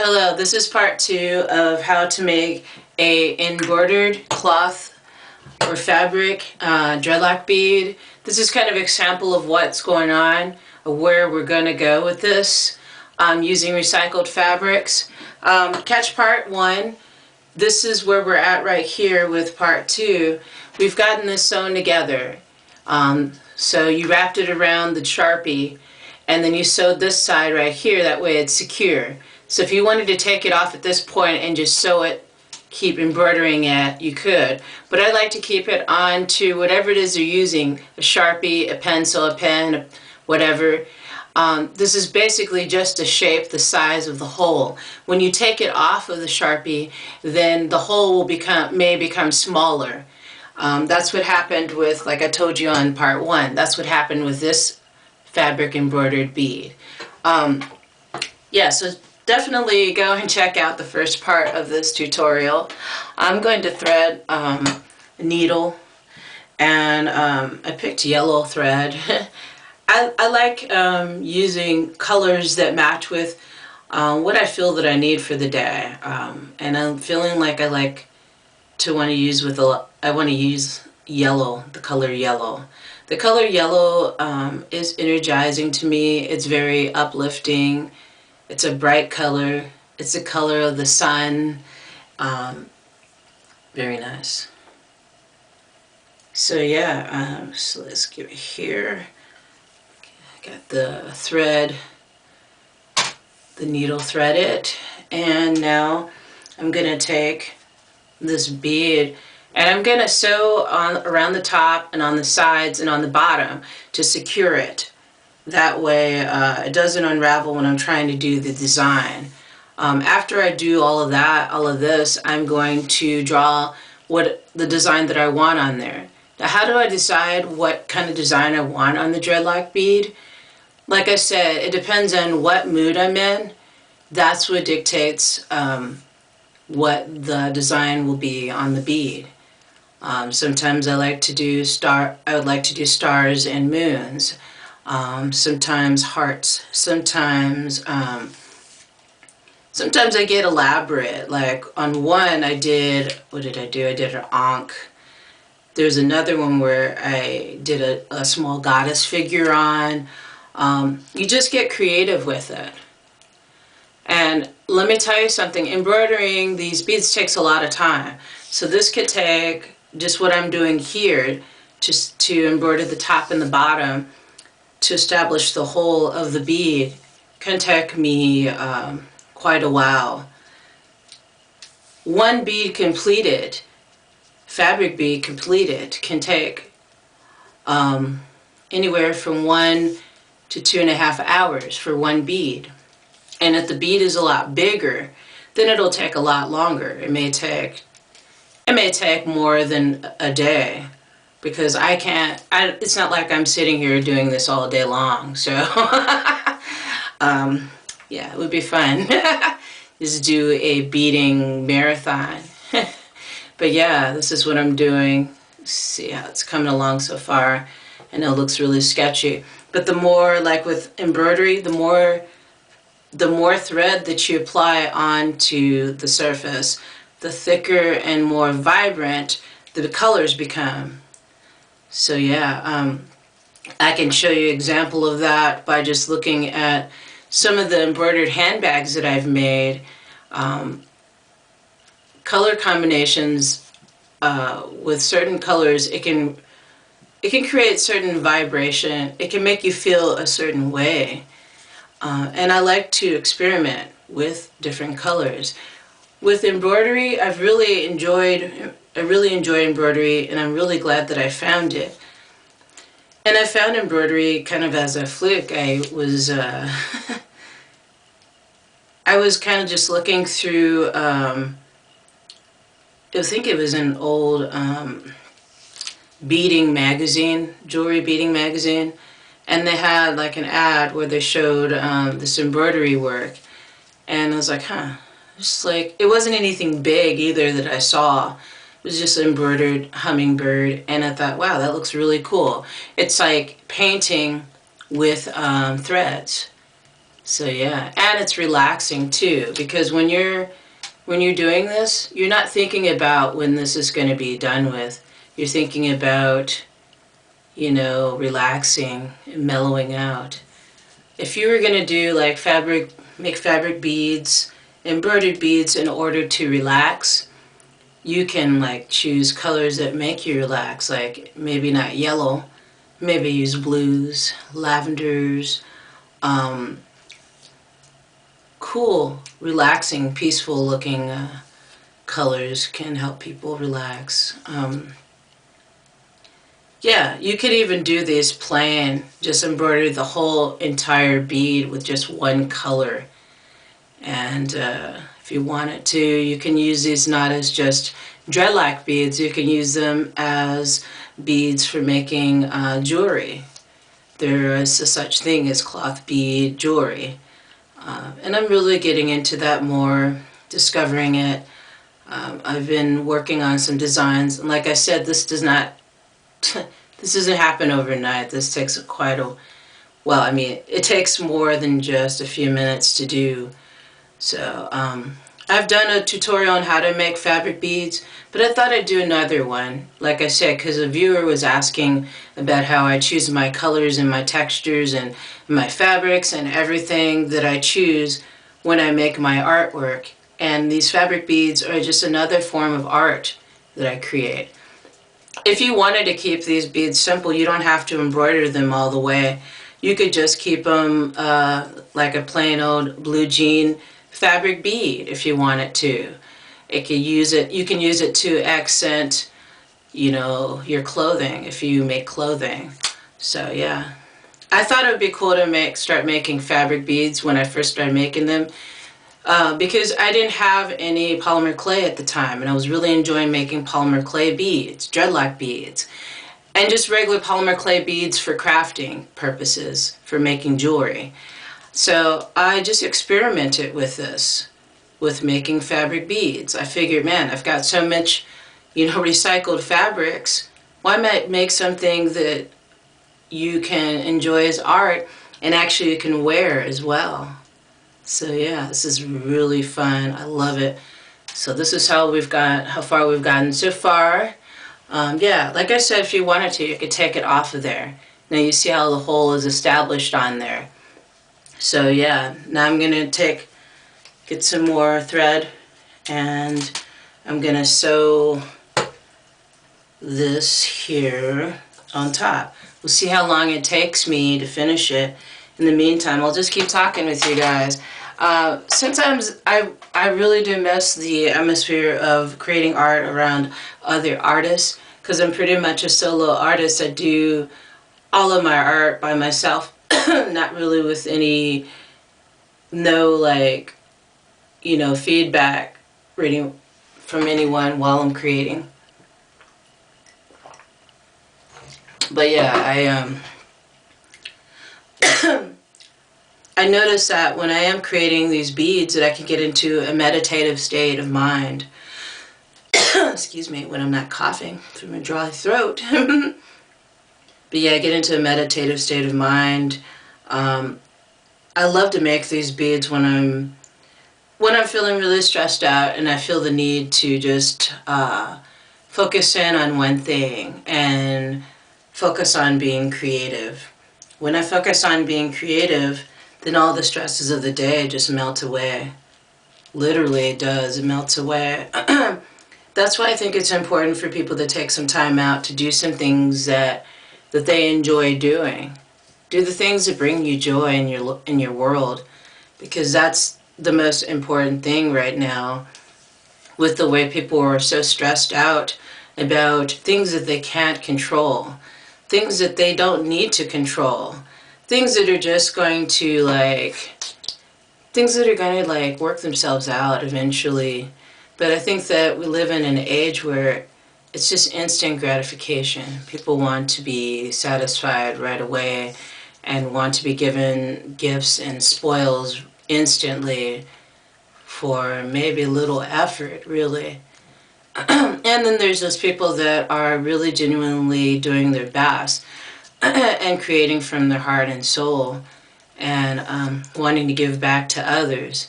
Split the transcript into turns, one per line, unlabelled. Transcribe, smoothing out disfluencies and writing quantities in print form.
Hello, this is part 2 of how to make a embroidered cloth or fabric dreadlock bead. This is kind of an example of what's going on, of where we're going to go with this using recycled fabrics. Catch part 1. This is where we're at right here with part 2. We've gotten this sewn together. So you wrapped it around the Sharpie and then you sewed this side right here, that way it's secure. So if you wanted to take it off at this point and just sew it, keep embroidering it, you could. But I like to keep it on to whatever it is you're using, a Sharpie, a pencil, a pen, whatever. This is basically just to shape the size of the hole. When you take it off of the Sharpie, then the hole will may become smaller. That's what happened with, like I told you on part 1, that's what happened with this fabric embroidered bead. Yeah, so definitely go and check out the first part of this tutorial. I'm going to thread a needle, and I picked yellow thread. I like using colors that match with what I feel that I need for the day, and I'm feeling like I like to want to use yellow, the color yellow. The color yellow is energizing to me. It's very uplifting. It's a bright color. It's the color of the sun. Very nice. So yeah, so let's get it here. Got the thread, the needle threaded, and now I'm gonna take this bead and I'm gonna sew around the top and on the sides and on the bottom to secure it. That way it doesn't unravel when I'm trying to do the design. After I do all of that, all of this, I'm going to draw the design that I want on there. Now, how do I decide what kind of design I want on the dreadlock bead? Like I said, it depends on what mood I'm in. That's what dictates what the design will be on the bead. Sometimes I like to do stars and moons. Sometimes hearts. Sometimes I get elaborate. Like on one I did, what did I do? I did an ankh. There's another one where I did a small goddess figure on. You just get creative with it. And let me tell you something, embroidering these beads takes a lot of time. So this could take, just what I'm doing here, just to embroider the top and the bottom, to establish the whole of the bead, can take me quite a while. One bead completed, fabric bead completed, can take anywhere from 1 to 2.5 hours for one bead. And if the bead is a lot bigger, then it'll take a lot longer. It may take more than a day, because it's not like I'm sitting here doing this all day long. So yeah, it would be fun. Just do a beading marathon. But yeah, this is what I'm doing. See how it's coming along so far. I know it looks really sketchy, but the more, like with embroidery, the more thread that you apply onto the surface, the thicker and more vibrant the colors become. So yeah, I can show you an example of that by just looking at some of the embroidered handbags that I've made. Color combinations with certain colors, it can create certain vibration. It can make you feel a certain way. And I like to experiment with different colors. With embroidery, I really enjoy embroidery, and I'm really glad that I found it. And I found embroidery kind of as a fluke. I was kind of just looking through, I think it was an old beading magazine, jewelry beading magazine, and they had like an ad where they showed this embroidery work, and I was like, huh. Just like, it wasn't anything big either that I saw. It was just an embroidered hummingbird, and I thought, wow, that looks really cool. It's like painting with threads. So yeah, and it's relaxing too, because when you're doing this, you're not thinking about when this is going to be done with. You're thinking about, you know, relaxing and mellowing out. If you were going to do like make fabric beads, embroidered beads in order to relax, you can like choose colors that make you relax, like maybe not yellow, maybe use blues, lavenders, um, cool, relaxing, peaceful looking colors can help people relax. Yeah, you could even do these plain, just embroider the whole entire bead with just one color. And if you wanted to, you can use these not as just dreadlock beads, you can use them as beads for making jewelry. There is a such thing as cloth bead jewelry. And I'm really getting into that more, discovering it. I've been working on some designs, and like I said, this does not, this doesn't happen overnight. This takes quite a, well, I mean, it takes more than just a few minutes to do. So, I've done a tutorial on how to make fabric beads, but I thought I'd do another one, like I said, because a viewer was asking about how I choose my colors and my textures and my fabrics and everything that I choose when I make my artwork. And these fabric beads are just another form of art that I create. If you wanted to keep these beads simple, you don't have to embroider them all the way. You could just keep them like a plain old blue jean fabric bead if you wanted to. You can use it to accent, you know, your clothing if you make clothing. So yeah, I thought it would be cool to start making fabric beads when I first started making them. Because I didn't have any polymer clay at the time, and I was really enjoying making polymer clay beads, dreadlock beads, and just regular polymer clay beads for crafting purposes, for making jewelry. So I just experimented with this, with making fabric beads. I figured, man, I've got so much, you know, recycled fabrics. Why not make something that you can enjoy as art and actually you can wear as well? So yeah, this is really fun. I love it. So this is how far we've gotten so far. Yeah, like I said, if you wanted to, you could take it off of there. Now you see how the hole is established on there. So yeah, now I'm gonna get some more thread, and I'm gonna sew this here on top. We'll see how long it takes me to finish it. In the meantime, I'll just keep talking with you guys. Sometimes I really do miss the atmosphere of creating art around other artists, because I'm pretty much a solo artist. I do all of my art by myself, not really with no like, you know, feedback reading from anyone while I'm creating. But yeah, I notice that when I am creating these beads that I can get into a meditative state of mind. Excuse me, when I'm not coughing from a dry throat. But yeah, I get into a meditative state of mind. I love to make these beads when I'm feeling really stressed out and I feel the need to just focus in on one thing and focus on being creative. When I focus on being creative, then all the stresses of the day just melt away. Literally it does, it melts away. That's why I think it's important for people to take some time out to do some things that they enjoy doing. Do the things that bring you joy in your world, because that's the most important thing right now with the way people are so stressed out about things that they can't control, things that they don't need to control, things that are just going to work themselves out eventually. But I think that we live in an age where it's just instant gratification. People want to be satisfied right away and want to be given gifts and spoils instantly for maybe little effort, really. And then there's those people that are really genuinely doing their best and creating from their heart and soul. and wanting to give back to others.